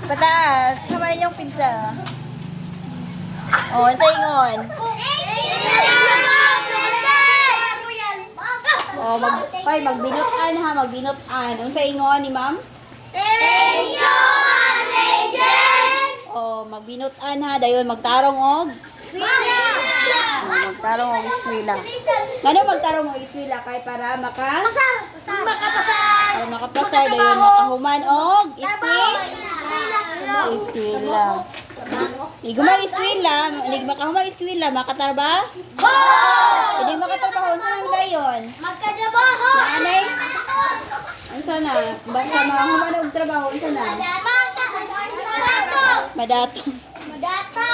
Pataas. Hamayin yung pizza. Oh, sa ingon. Oh, magbinutan ha, magbinutan. Ang sa ingon ni ma'am? Thank you, legend! Oh, magbinutan ha, dayon magtarong og magtarong og eskwela. Ngano magtarong og eskwela kay para makapasar dayon makahuman og eskwela. Igumay eskwela, makahuman eskwela, makatarba? Hindi makatrabaho sa dayon. Magkatrabaho! Nanay? Unsa na? Basta makahuman og trabaho, unsa na? Madato! Madato. Madata!